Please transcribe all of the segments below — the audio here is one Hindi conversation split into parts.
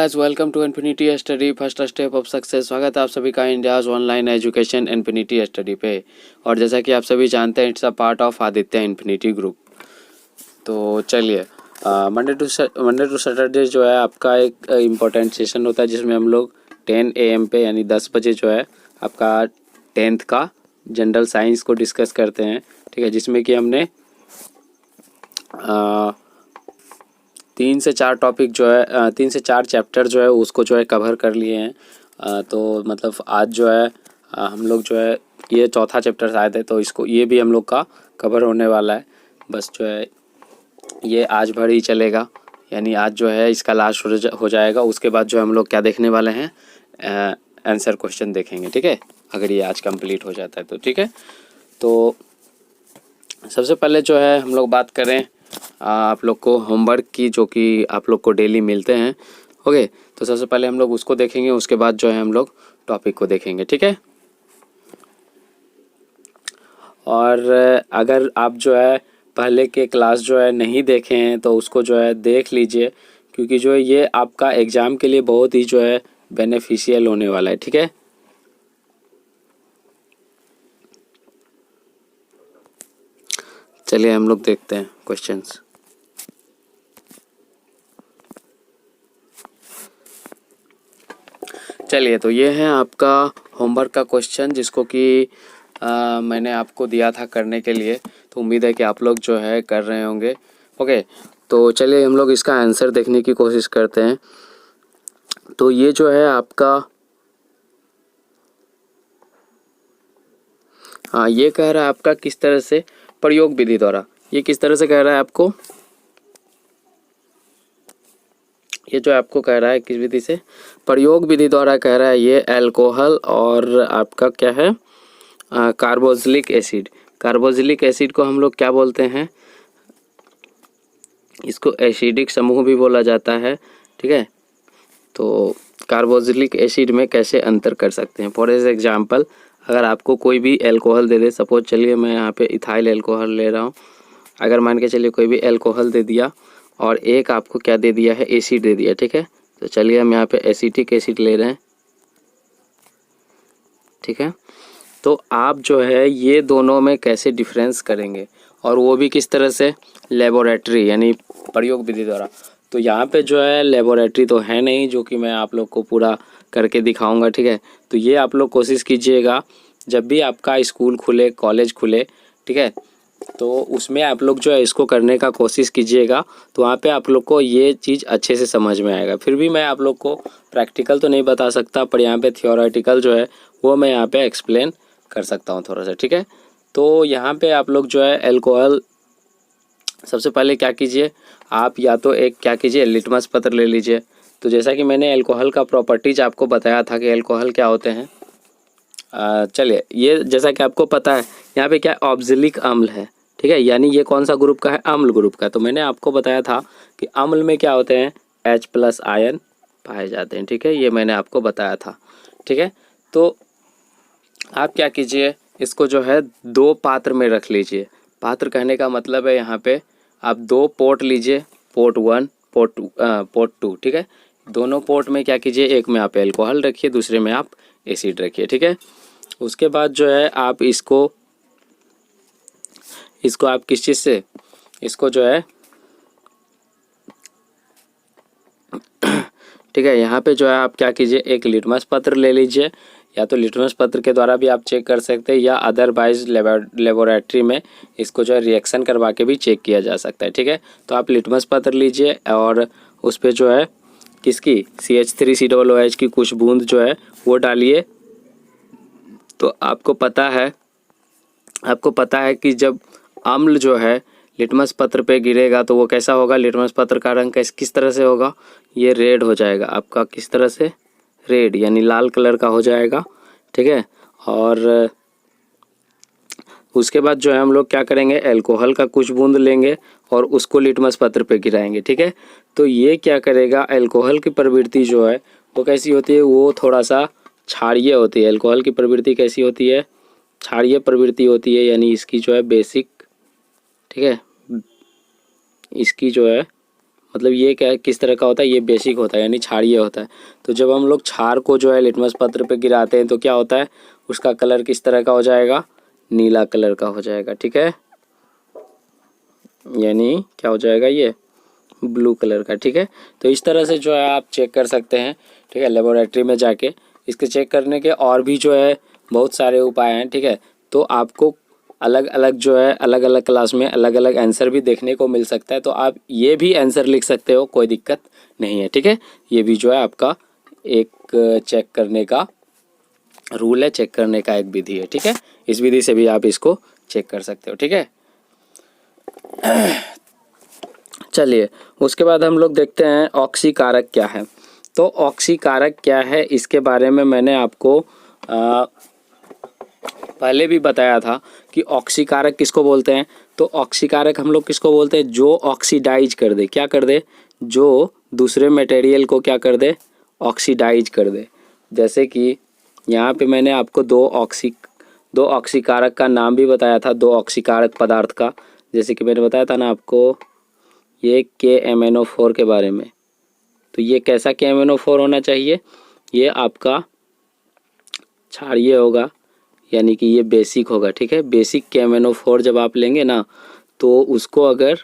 Guys, welcome to infinity study first step of success. स्वागत है आप सभी का India's online education infinity study पे। और जैसा कि आप सभी जानते हैं, it's a part of Aditya infinity group. तो चलिए, मंडे टू सैटरडे जो है आपका एक इम्पोर्टेंट सेशन होता है जिसमें हम लोग 10 AM पे यानी 10 बजे जो है आपका 10th का जनरल साइंस को डिस्कस करते हैं। ठीक है, जिसमें कि हमने 3 से 4 टॉपिक जो है 3 से 4 चैप्टर जो है उसको जो है कवर कर लिए हैं। तो मतलब आज जो है हम लोग जो है ये चौथा चैप्टर शायद है, तो इसको ये भी हम लोग का कवर होने वाला है। बस जो है ये आज भर ही चलेगा, यानी आज जो है इसका लास्ट हो जाएगा। उसके बाद जो हम लोग क्या देखने वाले हैं, आंसर क्वेश्चन देखेंगे। ठीक है, अगर ये आज कंप्लीट हो जाता है तो ठीक है। तो सबसे पहले जो है हम लोग बात करें आप लोग को होमवर्क की, जो कि आप लोग को डेली मिलते हैं। ओके, तो सबसे पहले हम लोग उसको देखेंगे, उसके बाद जो है हम लोग टॉपिक को देखेंगे। ठीक है, और अगर आप जो है पहले के क्लास जो है नहीं देखे हैं तो उसको जो है देख लीजिए, क्योंकि जो है ये आपका एग्ज़ाम के लिए बहुत ही जो है बेनिफिशियल होने वाला है। ठीक है, चलिए हम लोग देखते हैं क्वेश्चंस। चलिए, तो ये है आपका होमवर्क का क्वेश्चन, जिसको कि मैंने आपको दिया था करने के लिए। तो उम्मीद है कि आप लोग जो है कर रहे होंगे। ओके, तो चलिए हम लोग इसका आंसर देखने की कोशिश करते हैं। तो ये जो है आपका ये कह रहा है आपका किस तरह से प्रयोग विधि द्वारा, ये किस तरह से कह रहा है आपको, ये जो आपको कह रहा है किस विधि से, प्रयोग विधि द्वारा कह रहा है। ये अल्कोहल और आपका क्या है, कार्बोक्सिलिक एसिड। कार्बोक्सिलिक एसिड को हम लोग क्या बोलते हैं, इसको एसिडिक समूह भी बोला जाता है। ठीक है, तो कार्बोक्सिलिक एसिड में कैसे अंतर कर सकते हैं। फॉर एग्जांपल, अगर आपको कोई भी अल्कोहल दे दे, सपोज चलिए मैं यहाँ पे इथाइल अल्कोहल ले रहा हूँ। अगर मान के चलिए कोई भी अल्कोहल दे दिया और एक आपको क्या दे दिया है, एसिड दे दिया। ठीक है, तो चलिए हम यहाँ पे एसिटिक एसिड ले रहे हैं। ठीक है, तो आप जो है ये दोनों में कैसे डिफरेंस करेंगे, और वो भी किस तरह से, लेबोरेटरी यानी प्रयोग विधि द्वारा। तो यहाँ पे जो है लेबोरेटरी तो है नहीं, जो कि मैं आप लोग को पूरा करके दिखाऊंगा। ठीक है, तो ये आप लोग कोशिश कीजिएगा जब भी आपका स्कूल खुले, कॉलेज खुले, ठीक है, तो उसमें आप लोग जो है इसको करने का कोशिश कीजिएगा। तो वहाँ पे आप लोग को ये चीज़ अच्छे से समझ में आएगा। फिर भी मैं आप लोग को प्रैक्टिकल तो नहीं बता सकता, पर यहाँ पे थियोरेटिकल जो है वो मैं यहाँ पे एक्सप्लेन कर सकता हूँ थोड़ा सा। ठीक है, तो यहाँ पे आप लोग जो है अल्कोहल, सबसे पहले क्या कीजिए, आप या तो एक क्या कीजिए, लिटमस पत्र ले लीजिए। तो जैसा कि मैंने अल्कोहल का प्रॉपर्टीज आपको बताया था कि अल्कोहल क्या होते हैं। चलिए, ये जैसा कि आपको पता है यहाँ पे क्या ऑक्जेलिक अम्ल है। ठीक है, यानी ये कौन सा ग्रुप का है, अम्ल ग्रुप का। तो मैंने आपको बताया था कि अम्ल में क्या होते हैं, H+ आयन पाए जाते हैं। ठीक है, ये मैंने आपको बताया था। ठीक है, तो आप क्या कीजिए, इसको जो है 2 पात्र में रख लीजिए। पात्र कहने का मतलब है यहाँ पे आप 2 पोर्ट लीजिए, पोर्ट 1, पोर्ट 2। ठीक है, दोनों पोर्ट में क्या कीजिए, एक में आप अल्कोहल रखिए, दूसरे में आप एसिड रखिए। ठीक है, उसके बाद जो है आप इसको आप किस चीज़ से, इसको जो है ठीक है, यहाँ पे जो है आप क्या कीजिए, एक लिटमस पत्र ले लीजिए। या तो लिटमस पत्र के द्वारा भी आप चेक कर सकते हैं, या अदरवाइज लेबोरेटरी में इसको जो है रिएक्शन करवा के भी चेक किया जा सकता है। ठीक है, तो आप लिटमस पत्र लीजिए और उस पर जो है किसकी, CH3COOH की कुछ बूंद जो है वो डालिए। तो आपको पता है कि जब अम्ल जो है लिटमस पत्र पे गिरेगा तो वो कैसा होगा, लिटमस पत्र का रंग किस तरह से होगा, ये रेड हो जाएगा आपका, किस तरह से, रेड यानी लाल कलर का हो जाएगा। ठीक है, और उसके बाद जो है हम लोग क्या करेंगे, अल्कोहल का कुछ बूंद लेंगे और उसको लिटमस पत्र पे गिराएंगे। ठीक है, तो ये क्या करेगा, अल्कोहल की प्रवृत्ति जो है वो कैसी होती है, वो थोड़ा सा क्षारीय होती है। अल्कोहल की प्रवृत्ति कैसी होती है, क्षारीय प्रवृत्ति होती है, यानी इसकी जो है बेसिक, ठीक है, इसकी जो है मतलब ये क्या किस तरह का होता है, ये बेसिक होता है यानी क्षारीय होता है। तो जब हम लोग क्षार को जो है लिटमस पत्र पे गिराते हैं तो क्या होता है, उसका कलर किस तरह का हो जाएगा, नीला कलर का हो जाएगा, ठीक है, यानी क्या हो जाएगा, ये ब्लू कलर का, ठीक है। तो इस तरह से जो है आप चेक कर सकते हैं, ठीक है, लेबोरेटरी में जाके। इसके चेक करने के और भी जो है बहुत सारे उपाय हैं, ठीक है। तो आपको अलग अलग जो है अलग अलग क्लास में अलग अलग आंसर भी देखने को मिल सकता है, तो आप ये भी आंसर लिख सकते हो, कोई दिक्कत नहीं है, ठीक है। ये भी जो है आपका एक चेक करने का रूल है, चेक करने का एक विधि है, ठीक है। इस विधि से भी आप इसको चेक कर सकते हो, ठीक है। चलिए उसके बाद हम लोग देखते हैं ऑक्सीकारक क्या है। तो ऑक्सीकारक क्या है इसके बारे में मैंने आपको पहले भी बताया था कि ऑक्सीकारक किसको बोलते हैं। तो ऑक्सीकारक हम लोग किसको बोलते हैं, जो ऑक्सीडाइज कर दे, क्या कर दे, जो दूसरे मटेरियल को क्या कर दे, ऑक्सीडाइज कर दे। जैसे कि यहाँ पे मैंने आपको दो ऑक्सीकारक का नाम भी बताया था, दो ऑक्सीकारक पदार्थ का। जैसे कि मैंने बताया था ना आपको ये KMnO4 के बारे में। तो ये कैसा KMnO4 होना चाहिए, ये आपका क्षारीय होगा, यानी कि ये बेसिक होगा, ठीक है। बेसिक KMnO4 जब आप लेंगे ना तो उसको अगर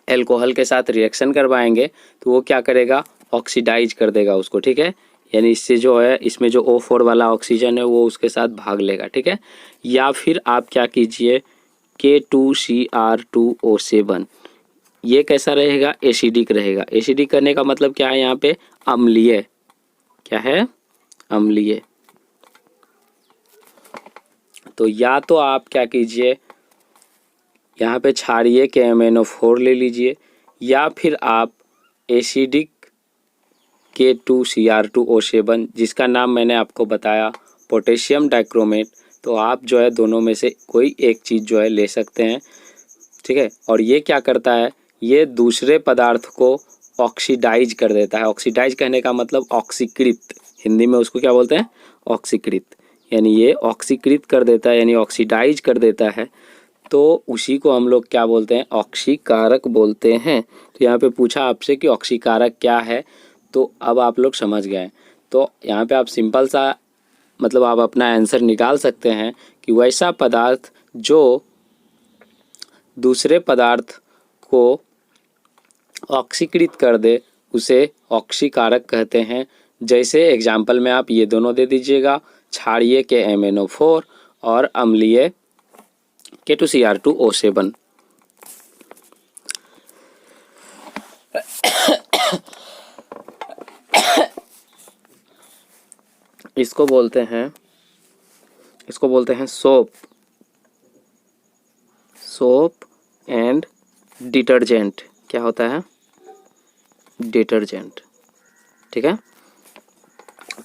एल्कोहल के साथ रिएक्शन करवाएंगे तो वो क्या करेगा, ऑक्सीडाइज कर देगा उसको, ठीक है। यानी इससे जो है इसमें जो O4 वाला ऑक्सीजन है वो उसके साथ भाग लेगा, ठीक है। या फिर आप क्या कीजिए K2Cr2O7, ये कैसा रहेगा, एसिडिक रहेगा। एसिडिक करने का मतलब क्या है, यहाँ पे अम्लीय, क्या है, अम्लीय। तो या तो आप क्या कीजिए, यहाँ पे क्षारीय KMnO4 ले लीजिए, या फिर आप एसिडिक K2Cr2O7 जिसका नाम मैंने आपको बताया पोटेशियम डाइक्रोमेट। तो आप जो है दोनों में से कोई एक चीज़ जो है ले सकते हैं, ठीक है। और ये क्या करता है, ये दूसरे पदार्थ को ऑक्सीडाइज कर देता है। ऑक्सीडाइज कहने का मतलब ऑक्सीकृत, हिंदी में उसको क्या बोलते हैं, ऑक्सीकृत, यानी ये ऑक्सीकृत कर देता है, यानी ऑक्सीडाइज कर देता है। तो उसी को हम लोग क्या बोलते हैं, ऑक्सीकारक बोलते हैं। तो यहाँ पे पूछा आपसे कि ऑक्सीकारक क्या है, तो अब आप लोग समझ गए। तो यहाँ पे आप सिंपल सा मतलब आप अपना आंसर निकाल सकते हैं कि वैसा पदार्थ जो दूसरे पदार्थ को ऑक्सीकृत कर दे उसे ऑक्सीकारक कहते हैं। जैसे एग्जाम्पल में आप ये दोनों दे दीजिएगा, क्षारीय KMnO4 और अम्लीय K2Cr2O7। इसको बोलते हैं सोप एंड डिटर्जेंट। क्या होता है, डिटर्जेंट, ठीक है।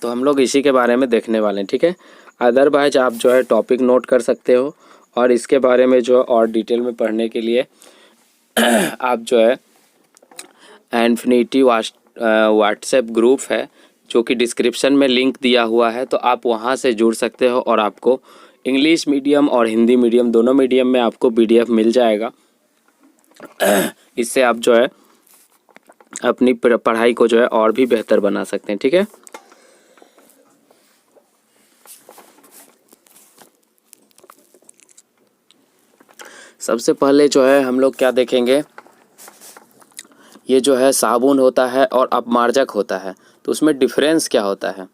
तो हम लोग इसी के बारे में देखने वाले हैं, ठीक है। अदरवाइज आप जो है टॉपिक नोट कर सकते हो, और इसके बारे में जो और डिटेल में पढ़ने के लिए आप जो है इन्फिनिटी व्हाट्सएप ग्रुप है जो कि डिस्क्रिप्शन में लिंक दिया हुआ है, तो आप वहाँ से जुड़ सकते हो और आपको इंग्लिश मीडियम और हिंदी मीडियम दोनों मीडियम में आपको PDF मिल जाएगा। इससे आप जो है अपनी पढ़ाई को जो है और भी बेहतर बना सकते हैं, ठीक है। सबसे पहले जो है हम लोग क्या देखेंगे, ये जो है साबुन होता है और अपमार्जक होता है, तो उसमें डिफरेंस क्या होता है,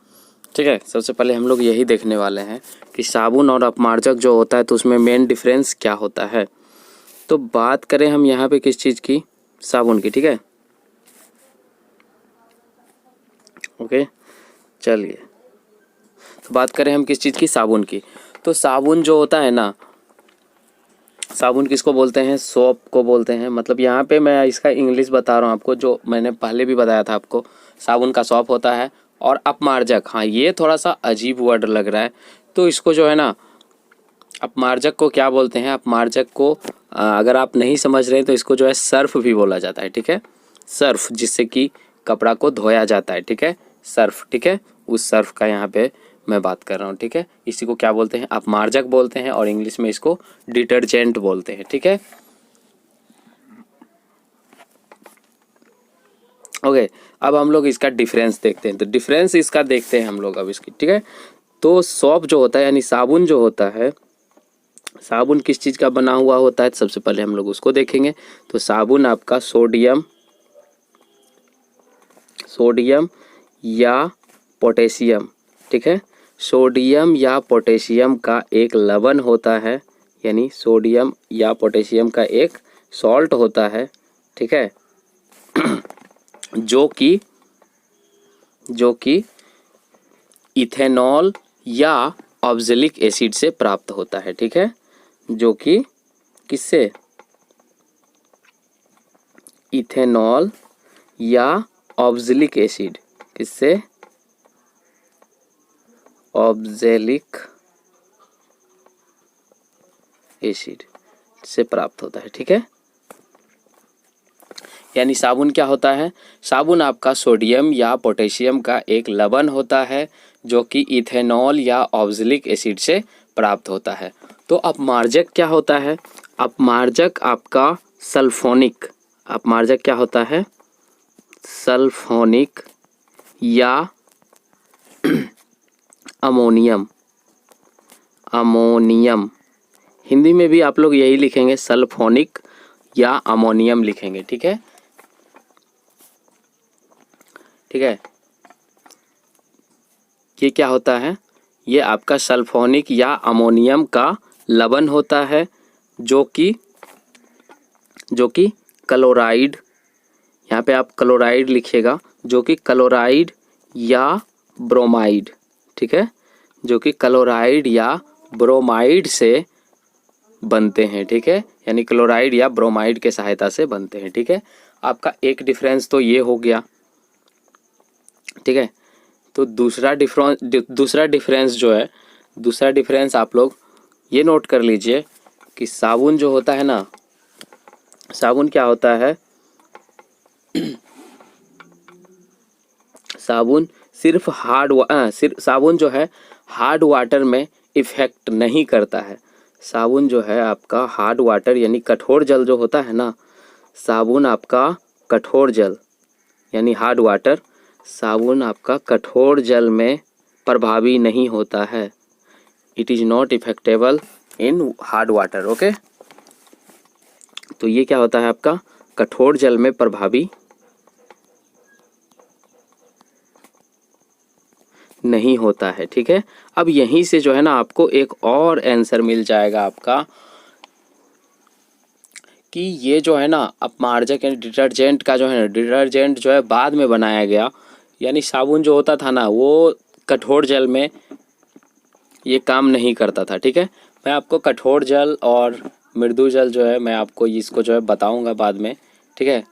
ठीक है। सबसे पहले हम लोग यही देखने वाले हैं कि साबुन और अपमार्जक जो होता है तो उसमें मेन डिफरेंस क्या होता है। तो बात करें हम यहाँ पे किस चीज़ की, साबुन की, ठीक है। ओके चलिए, तो बात करें हम किस चीज़ की, साबुन की। तो साबुन जो होता है ना, साबुन किसको बोलते हैं, सोप को बोलते हैं। मतलब यहाँ पे मैं इसका इंग्लिश बता रहा हूँ आपको, जो मैंने पहले भी बताया था आपको। साबुन का सोप होता है, और अपमार्जक, हाँ ये थोड़ा सा अजीब वर्ड लग रहा है, तो इसको जो है ना अपमार्जक को क्या बोलते हैं, अपमार्जक को अगर आप नहीं समझ रहे तो इसको जो है सर्फ भी बोला जाता है, ठीक है। सर्फ, जिससे कि कपड़ा को धोया जाता है, ठीक है, सर्फ, ठीक है। उस सर्फ का यहाँ पे मैं बात कर रहा हूँ, ठीक है। इसी को क्या बोलते हैं, अपमार्जक बोलते हैं, और इंग्लिश में इसको डिटर्जेंट बोलते हैं, ठीक है। ओके, अब हम लोग इसका डिफरेंस देखते हैं। तो डिफरेंस इसका देखते हैं हम लोग अब इसकी, ठीक है। तो सॉप जो होता है यानी साबुन जो होता है, साबुन किस चीज़ का बना हुआ होता है, सबसे पहले हम लोग उसको देखेंगे। तो साबुन आपका सोडियम या पोटेशियम, ठीक है, सोडियम या पोटेशियम का एक लवण होता है, यानी सोडियम या पोटेशियम का एक सॉल्ट होता है, ठीक है, जो कि इथेनॉल या ऑक्जेलिक एसिड से प्राप्त होता है, ठीक है, जो कि किससे, इथेनॉल या ऑक्जेलिक एसिड, किससे, ऑक्जेलिक एसिड से प्राप्त होता है, ठीक है। यानी साबुन क्या होता है, साबुन आपका सोडियम या पोटेशियम का एक लवण होता है जो कि इथेनॉल या ऑक्जेलिक एसिड से प्राप्त होता है। तो अपमार्जक क्या होता है, अपमार्जक आपका सल्फोनिक, अपमार्जक क्या होता है, सल्फोनिक या अमोनियम, अमोनियम, हिंदी में भी आप लोग यही लिखेंगे, सल्फोनिक या अमोनियम लिखेंगे, ठीक है, ठीक है। ये क्या होता है, ये आपका सल्फोनिक या अमोनियम का लवण होता है जो कि क्लोराइड, यहाँ पे आप क्लोराइड लिखिएगा, जो कि क्लोराइड या ब्रोमाइड, ठीक है, जो कि क्लोराइड या ब्रोमाइड से बनते हैं, ठीक है, यानी क्लोराइड या ब्रोमाइड के सहायता से बनते हैं, ठीक है। आपका एक डिफरेंस तो ये हो गया, ठीक है। तो दूसरा डिफरेंस जो है, दूसरा डिफरेंस आप लोग ये नोट कर लीजिए कि साबुन जो होता है ना, साबुन क्या होता है, साबुन सिर्फ साबुन जो है हार्ड वाटर में इफ़ेक्ट नहीं करता है। साबुन जो है आपका हार्ड वाटर यानी कठोर जल जो होता है ना, साबुन आपका कठोर जल यानी हार्ड वाटर, साबुन आपका कठोर जल में प्रभावी नहीं होता है। It is not effectable in hard water, okay. तो ये क्या होता है आपका कठोर जल में प्रभावी नहीं होता है, ठीक है। अब यहीं से जो है ना आपको एक और आंसर मिल जाएगा आपका कि ये जो है ना अपमार्जक यानी डिटर्जेंट का जो है ना, डिटर्जेंट जो है बाद में बनाया गया, यानी साबुन जो होता था ना वो कठोर जल में ये काम नहीं करता था, ठीक है। मैं आपको कठोर जल और मृदु जल जो है मैं आपको इसको जो है बताऊंगा बाद में, ठीक है,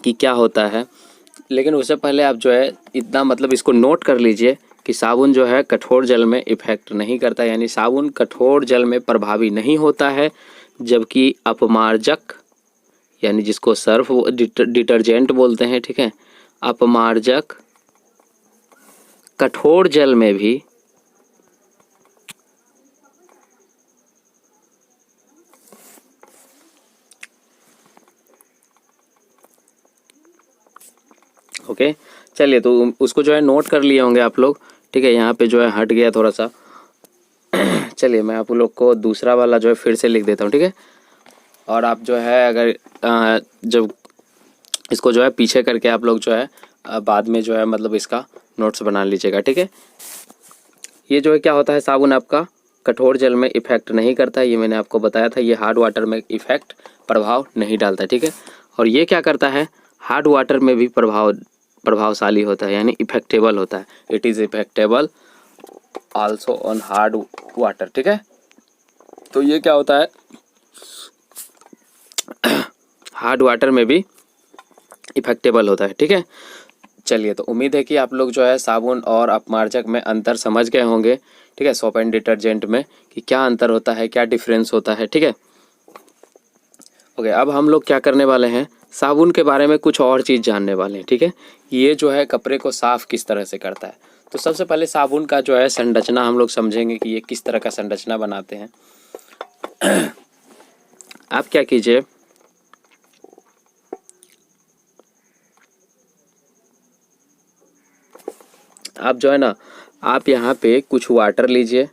कि क्या होता है। लेकिन उससे पहले आप जो है इतना मतलब इसको नोट कर लीजिए कि साबुन जो है कठोर जल में इफ़ेक्ट नहीं करता, यानी साबुन कठोर जल में प्रभावी नहीं होता है, जबकि अपमार्जक यानी जिसको सर्फ डिटर्जेंट बोलते हैं, ठीक है, अपमार्जक कठोर जल में भी ओके। चलिए, तो उसको जो है नोट कर लिए होंगे आप लोग, ठीक है। यहाँ पे जो है हट गया थोड़ा सा चलिए मैं आप लोग को दूसरा वाला जो है फिर से लिख देता हूँ, ठीक है। और आप जो है अगर जब इसको जो है पीछे करके आप लोग जो है बाद में जो है मतलब इसका नोट्स बना लीजिएगा, ठीक है। ये जो है क्या होता है, साबुन आपका कठोर जल में इफ़ेक्ट नहीं करता है, ये मैंने आपको बताया था। ये हार्ड वाटर में इफ़ेक्ट प्रभाव नहीं डालता, ठीक है। और ये क्या करता है, हार्ड वाटर में भी प्रभावशाली होता है, यानी इफेक्टेबल होता है। It is effectable also on hard water, ठीक है। तो ये क्या होता है, हार्ड वाटर में भी इफेक्टेबल होता है, ठीक है। चलिए, तो उम्मीद है कि आप लोग जो है साबुन और अपमार्जक में अंतर समझ गए होंगे, ठीक है, सोप एंड डिटर्जेंट में कि क्या अंतर होता है, क्या डिफरेंस होता है, ठीक है। ओके, अब हम लोग क्या करने वाले हैं, साबुन के बारे में कुछ और चीज़ जानने वाले हैं, ठीक है। ये जो है कपड़े को साफ़ किस तरह से करता है। तो सबसे पहले साबुन का जो है संरचना हम लोग समझेंगे कि ये किस तरह का संरचना बनाते हैं। आप क्या कीजिए, आप जो है ना, आप यहाँ पे कुछ वाटर लीजिए,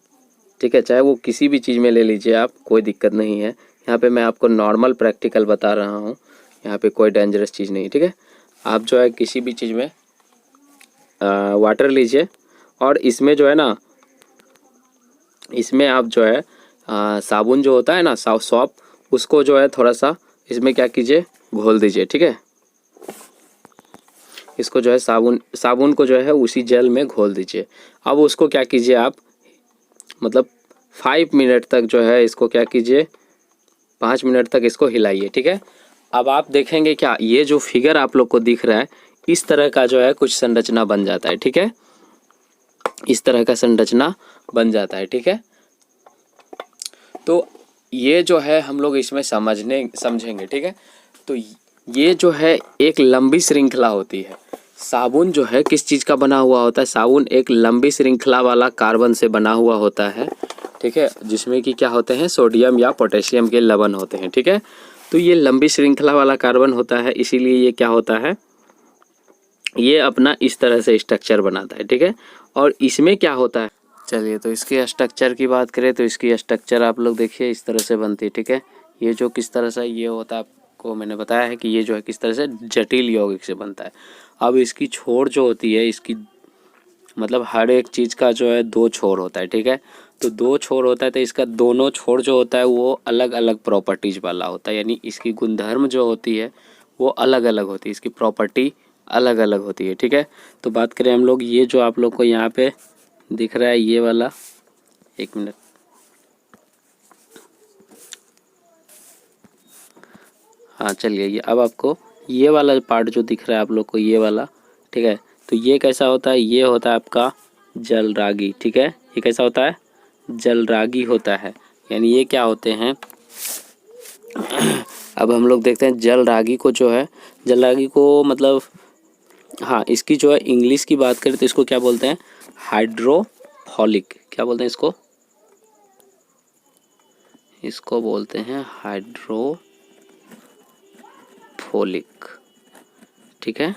ठीक है, चाहे वो किसी भी चीज़ में ले लीजिए आप, कोई दिक्कत नहीं है। यहाँ पे मैं आपको नॉर्मल प्रैक्टिकल बता रहा हूँ, यहाँ पे कोई डेंजरस चीज़ नहीं, ठीक है। आप जो है किसी भी चीज़ में वाटर लीजिए और इसमें जो है ना, इसमें आप जो है साबुन जो होता है ना, सॉप, उसको जो है थोड़ा सा इसमें क्या कीजिए, घोल दीजिए, ठीक है। इसको जो है साबुन को जो है उसी जेल में घोल दीजिए। अब उसको क्या कीजिए आप, मतलब 5 मिनट तक जो है इसको क्या कीजिए, 5 मिनट तक इसको हिलाइए, ठीक है। अब आप देखेंगे क्या, ये जो फिगर आप लोग को दिख रहा है, इस तरह का जो है कुछ संरचना बन जाता है, ठीक है। इस तरह का संरचना बन जाता है, ठीक है। तो ये जो है हम लोग इसमें समझेंगे, ठीक है। तो ये जो है एक लंबी श्रृंखला होती है। साबुन जो है किस चीज़ का बना हुआ होता है, साबुन एक लंबी श्रृंखला वाला कार्बन से बना हुआ होता है, ठीक है, जिसमें कि क्या होते हैं, सोडियम या पोटेशियम के लवण होते हैं, ठीक है। तो ये लंबी श्रृंखला वाला कार्बन होता है, इसीलिए ये क्या होता है, ये अपना इस तरह से स्ट्रक्चर बनाता है, ठीक है। और इसमें क्या होता है, चलिए तो इसकी स्ट्रक्चर की बात करें तो इसकी स्ट्रक्चर आप लोग देखिए इस तरह से बनती है, ठीक है। ये जो किस तरह से ये होता है, आपको मैंने बताया है कि ये जो है किस तरह से जटिल यौगिक से बनता है। अब इसकी छोर जो होती है, इसकी मतलब हर एक चीज़ का जो है 2 छोर होता है, ठीक है। तो 2 छोर होता है, तो इसका दोनों छोर जो होता है वो अलग अलग प्रॉपर्टीज वाला होता है, यानी इसकी गुणधर्म जो होती है वो अलग अलग होती है, इसकी प्रॉपर्टी अलग अलग होती है, ठीक है। तो बात करें हम लोग, ये जो आप लोग को यहाँ पे दिख रहा है ये वाला, एक मिनट, हाँ चलिए, ये अब आपको ये वाला पार्ट जो दिख रहा है आप लोग को, ये वाला, ठीक है। तो ये कैसा होता है, ये होता है आपका जलरागी, ठीक है। ये कैसा होता है, जलरागी होता है, यानी ये क्या होते हैं अब हम लोग देखते हैं जलरागी को, जो है जलरागी को मतलब, हाँ, इसकी जो है इंग्लिश की बात करें तो इसको क्या बोलते हैं, हाइड्रोफॉलिक, क्या बोलते हैं इसको, इसको बोलते हैं हाइड्रोफोलिक, ठीक है।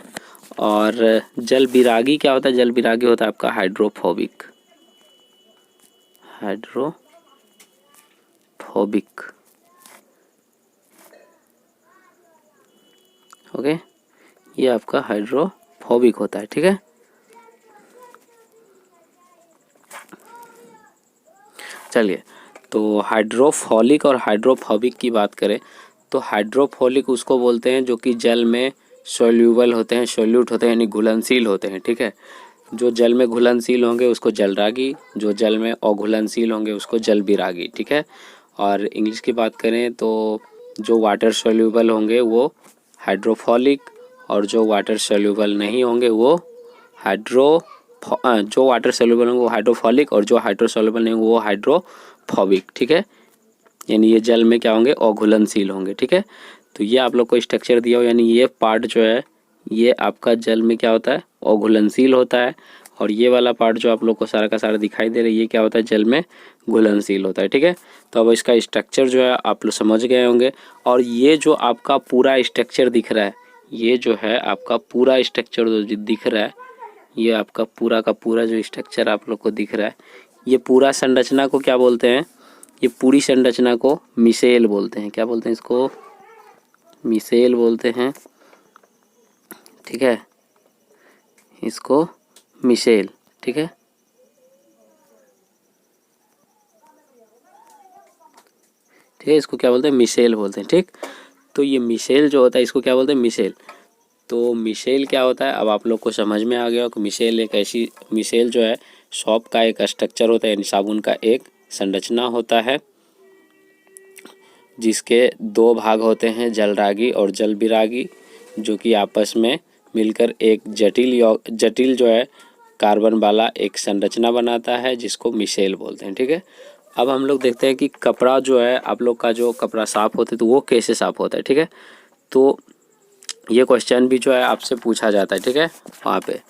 और जल विरागी क्या होता है, जल विरागी होता है आपका हाइड्रोफोबिक, ओके, ये आपका हाइड्रोफोबिक होता है, ठीक है। चलिए, तो हाइड्रोफॉलिक और हाइड्रोफोबिक की बात करें तो हाइड्रोफोलिक उसको बोलते हैं जो कि जल में सोल्यूबल होते हैं, सोल्यूट होते हैं, यानी घुलनशील होते हैं, ठीक है। जो जल में घुलनशील होंगे उसको जलरागी, जो जल में अघुलनशील होंगे उसको जल विरागी, ठीक है। और इंग्लिश की बात करें तो जो वाटर सोल्यूबल होंगे वो हाइड्रोफॉलिक, और जो वाटर सोल्यूबल नहीं होंगे वो जो वाटर सोल्यूबल होंगे वो हाइड्रोफॉलिक, और जो हाइड्रो सोल्यूबल नहीं होंगे वो हाइड्रोफोबिक, ठीक है। यानी ये जल में क्या होंगे, अघुलनशील होंगे, ठीक है। तो ये आप लोग को स्ट्रक्चर दिया हो, यानी ये पार्ट जो है ये आपका जल में क्या होता है, अघुलनशील होता है, और ये वाला पार्ट जो आप लोग को सारा का सारा दिखाई दे रहा है ये क्या होता है, जल में घुलनशील होता है, ठीक है। तो अब इसका स्ट्रक्चर जो है आप लोग समझ गए होंगे। और ये जो आपका पूरा स्ट्रक्चर दिख रहा है, ये जो है आपका पूरा स्ट्रक्चर जो दिख रहा है, ये आपका पूरा का पूरा जो स्ट्रक्चर आप लोग को दिख रहा है, ये पूरा संरचना को क्या बोलते हैं, ये पूरी संरचना को मिसेल बोलते हैं, क्या बोलते हैं इसको, मिसेल बोलते हैं, ठीक है, इसको मिसेल, ठीक है। ठीक है, इसको क्या बोलते हैं, मिसेल बोलते हैं, ठीक। तो ये मिसेल जो होता है इसको क्या बोलते हैं, मिसेल। तो मिसेल क्या होता है, अब आप लोग को समझ में आ गया कि मिसेल एक ऐसी, मिसेल जो है सॉप का एक स्ट्रक्चर होता है, यानी साबुन का एक संरचना होता है जिसके 2 भाग होते हैं, जलरागी और जल विरागी, जो कि आपस में मिलकर एक जटिल जो है कार्बन वाला एक संरचना बनाता है जिसको मिसेल बोलते हैं, ठीक है। अब हम लोग देखते हैं कि कपड़ा जो है, आप लोग का जो कपड़ा साफ़ होता है तो वो कैसे साफ़ होता है, ठीक है। तो ये क्वेश्चन भी जो है आपसे पूछा जाता है, ठीक है, वहाँ पे।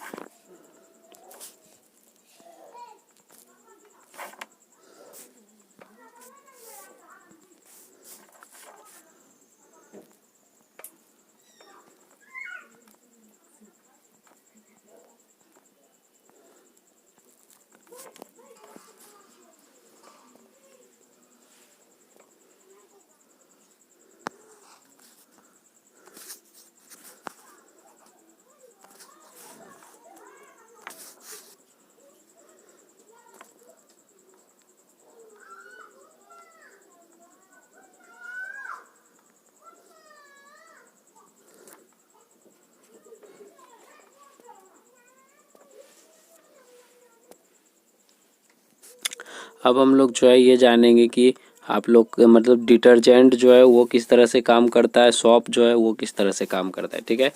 अब हम लोग जो है ये जानेंगे कि आप लोग मतलब डिटर्जेंट जो है वो किस तरह से काम करता है, सॉप जो है वो किस तरह से काम करता है। ठीक है,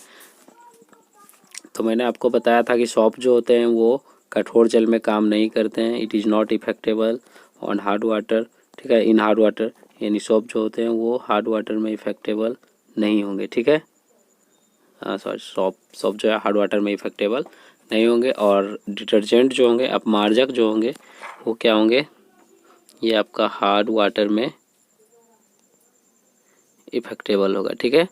तो मैंने आपको बताया था कि सॉप जो होते हैं वो कठोर जल में काम नहीं करते हैं। It is not effectable on hard water. ठीक है, इन हार्ड वाटर, यानी सॉप जो होते हैं वो हार्ड वाटर में इफेक्टेबल नहीं होंगे। ठीक है, सॉरी, सॉप जो है हार्ड वाटर में इफेक्टेबल नहीं होंगे। और डिटर्जेंट जो होंगे, अपमार्जक जो होंगे, वो क्या होंगे, ये आपका हार्ड वाटर में इफेक्टेबल होगा। ठीक है,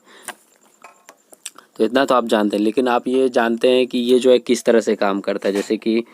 तो इतना तो आप जानते हैं, लेकिन आप ये जानते हैं कि ये जो है किस तरह से काम करता है। जैसे कि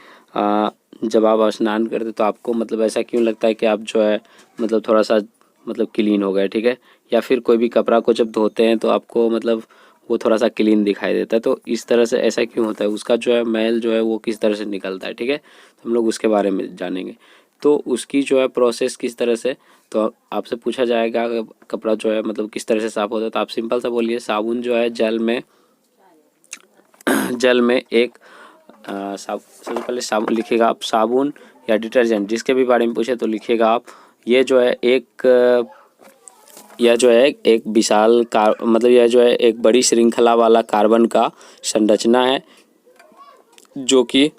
जब आप स्नान करते तो आपको मतलब ऐसा क्यों लगता है कि आप जो है मतलब थोड़ा सा मतलब क्लीन हो गए। ठीक है, या फिर कोई भी कपड़ा को जब धोते हैं तो आपको मतलब वो थोड़ा सा क्लीन दिखाई देता है। तो इस तरह से ऐसा क्यों होता है, उसका जो है मैल जो है वो किस तरह से निकलता है। ठीक है, तो हम लोग उसके बारे में जानेंगे। तो उसकी जो है प्रोसेस किस तरह से, तो आपसे पूछा जाएगा कपड़ा जो है मतलब किस तरह से साफ़ होता है, तो आप सिंपल सा बोलिए साबुन जो है जल में एक सबसे पहले साबुन लिखिएगा आप, साबुन या डिटर्जेंट जिसके भी बारे में पूछे तो लिखिएगा आप। ये जो है यह जो है एक विशाल मतलब यह जो है एक बड़ी श्रृंखला वाला कार्बन का संरचना है जो कि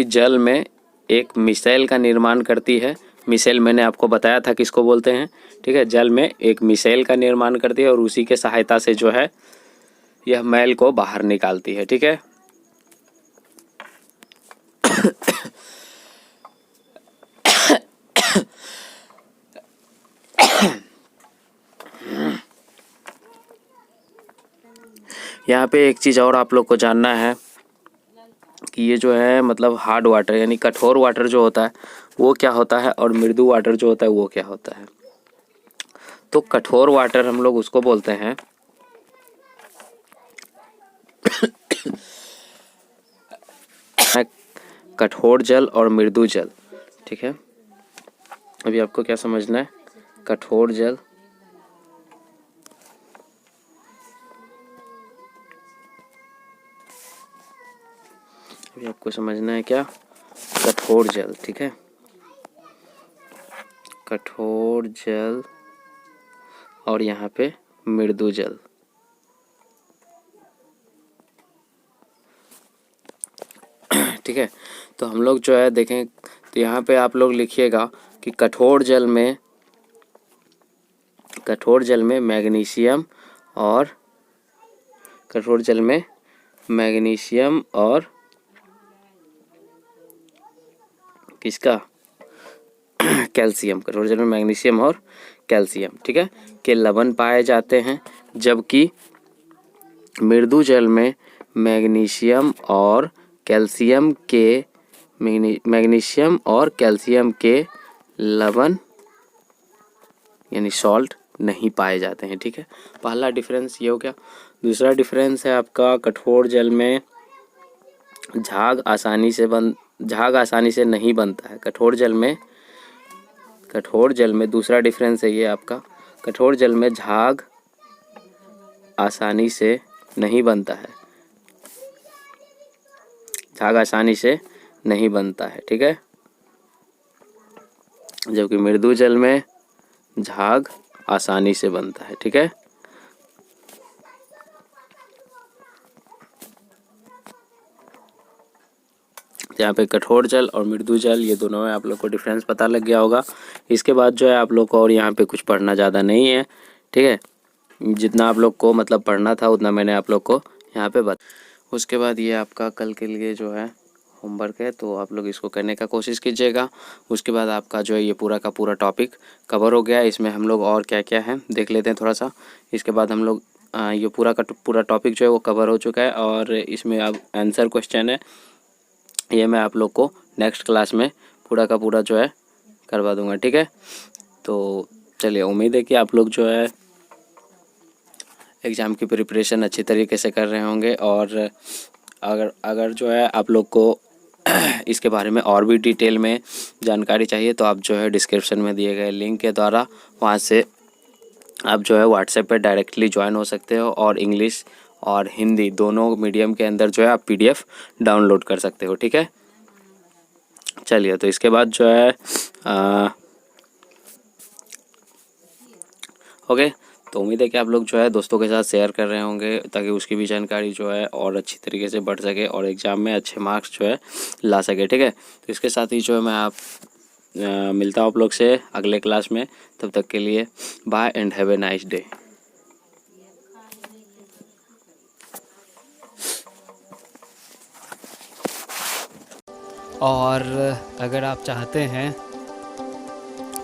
जल में एक मिसाइल का निर्माण करती है। मिसाइल मैंने आपको बताया था किसको बोलते हैं। ठीक है, जल में एक मिसाइल का निर्माण करती है और उसी के सहायता से जो है यह मैल को बाहर निकालती है। ठीक है, यहाँ पे एक चीज़ और आप लोग को जानना है कि ये जो है मतलब हार्ड वाटर यानी कठोर वाटर जो होता है वो क्या होता है और मृदु वाटर जो होता है वो क्या होता है। तो कठोर वाटर हम लोग उसको बोलते हैं कठोर जल और मृदु जल। ठीक है, अभी आपको क्या समझना है, कठोर जल अभी आपको समझना है क्या, कठोर जल। ठीक है, कठोर जल और यहाँ पे मृदु जल। ठीक है, तो हम लोग जो है देखें तो यहाँ पे आप लोग लिखिएगा कि कठोर जल में मैग्नीशियम और किसका कैल्शियम, कठोर जल में मैग्नीशियम और कैल्शियम, ठीक है, के लवण पाए जाते हैं। जबकि मृदु जल में मैग्नीशियम और कैल्शियम के लवण यानी सॉल्ट नहीं पाए जाते हैं। ठीक है, पहला डिफरेंस ये हो गया। दूसरा डिफरेंस है आपका कठोर जल में झाग आसानी से नहीं बनता है। कठोर जल में दूसरा डिफरेंस है ये आपका, कठोर जल में झाग आसानी से नहीं बनता है, झाग आसानी से नहीं बनता है। ठीक है, जबकि मृदु जल में झाग आसानी से बनता है। ठीक है, यहाँ पे कठोर जल और मृदु जल ये दोनों में आप लोग को डिफरेंस पता लग गया होगा। इसके बाद जो है आप लोग को और यहाँ पे कुछ पढ़ना ज़्यादा नहीं है। ठीक है, जितना आप लोग को मतलब पढ़ना था उतना मैंने आप लोग को यहाँ पे बता। उसके बाद ये आपका कल के लिए जो है होमवर्क है, तो आप लोग इसको करने का कोशिश कीजिएगा। उसके बाद आपका जो है ये पूरा का पूरा टॉपिक कवर हो गया। इसमें हम लोग और क्या क्या है देख लेते हैं थोड़ा सा। इसके बाद हम लोग ये पूरा का पूरा टॉपिक जो है वो कवर हो चुका है और इसमें अब आंसर क्वेश्चन है, ये मैं आप लोग को नेक्स्ट क्लास में पूरा का पूरा जो है करवा दूंगा। ठीक है, तो चलिए, उम्मीद है कि आप लोग जो है एग्ज़ाम की प्रिपरेशन अच्छी तरीके से कर रहे होंगे। और अगर जो है आप लोग को इसके बारे में और भी डिटेल में जानकारी चाहिए तो आप जो है डिस्क्रिप्शन में दिए गए लिंक के द्वारा वहाँ से आप जो है व्हाट्सएप पे डायरेक्टली ज्वाइन हो सकते हो और इंग्लिश और हिंदी दोनों मीडियम के अंदर जो है आप PDF डाउनलोड कर सकते हो। ठीक है, चलिए, तो इसके बाद जो है ओके, तो उम्मीद है कि आप लोग जो है दोस्तों के साथ शेयर कर रहे होंगे ताकि उसकी भी जानकारी जो है और अच्छी तरीके से बढ़ सके और एग्ज़ाम में अच्छे मार्क्स जो है ला सके। ठीक है, तो इसके साथ ही जो है मैं मिलता हूँ आप लोग से अगले क्लास में। तब तक के लिए bye and have a nice day. और अगर आप चाहते हैं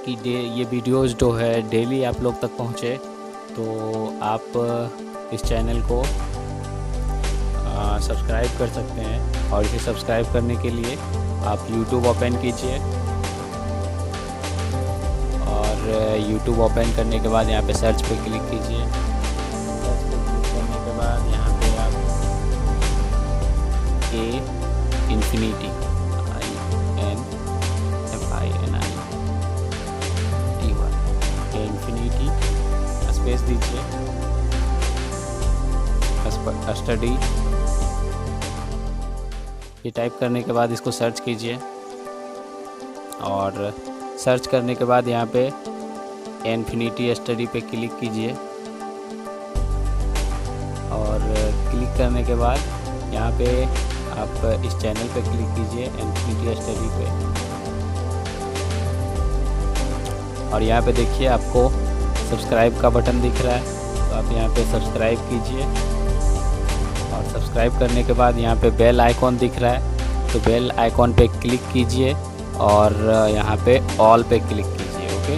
कि ये वीडियोस जो है डेली आप लोग तक पहुँचे, तो आप इस चैनल को सब्सक्राइब कर सकते हैं। और इसे सब्सक्राइब करने के लिए आप YouTube ओपन कीजिए, और YouTube ओपन करने के बाद यहाँ पे सर्च पे क्लिक कीजिए। सर्च पे क्लिक करने के बाद यहाँ पे आप इन्फिनिटी इन्फिनिटी स्पेस दीजिए, स्टडी ये टाइप करने के बाद इसको सर्च कीजिए। और सर्च करने के बाद यहाँ पे इन्फिनिटी स्टडी पे क्लिक कीजिए, और क्लिक करने के बाद यहाँ पे आप इस चैनल पे क्लिक कीजिए, इन्फिनिटी स्टडी पे। और यहाँ पे देखिए आपको सब्सक्राइब का बटन दिख रहा है, तो आप यहाँ पे सब्सक्राइब कीजिए। और सब्सक्राइब करने के बाद यहाँ पे बेल आइकॉन दिख रहा है, तो बेल आइकॉन पे क्लिक कीजिए और यहाँ पे ऑल पे क्लिक कीजिए। ओके,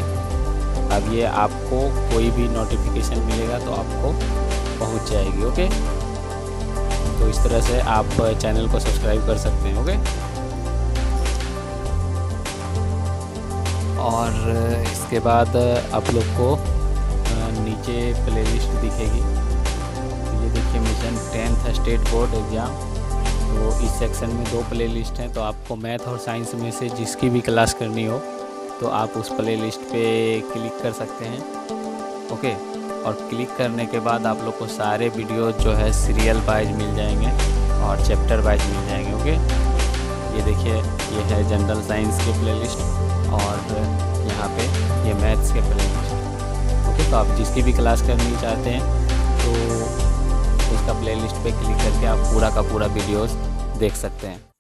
अब ये आपको कोई भी नोटिफिकेशन मिलेगा तो आपको पहुँच जाएगी। ओके, तो इस तरह से आप चैनल को सब्सक्राइब कर सकते हैं। ओके, और इसके बाद आप लोग को नीचे प्लेलिस्ट दिखेगी। तो ये देखिए mission 10th state board exam, तो इस सेक्शन में 2 प्लेलिस्ट हैं। तो आपको मैथ और साइंस में से जिसकी भी क्लास करनी हो तो आप उस प्लेलिस्ट पे क्लिक कर सकते हैं। ओके, और क्लिक करने के बाद आप लोग को सारे वीडियो जो है सीरियल वाइज मिल जाएंगे और चैप्टर वाइज मिल जाएंगे। ओके, ये देखिए ये है जनरल साइंस के प्लेलिस्ट और यहाँ पे ये मैथ्स के प्लेलिस्ट। ओके, तो आप जिसकी भी क्लास करनी चाहते हैं तो उसका प्लेलिस्ट पे क्लिक करके आप पूरा का पूरा वीडियोस देख सकते हैं।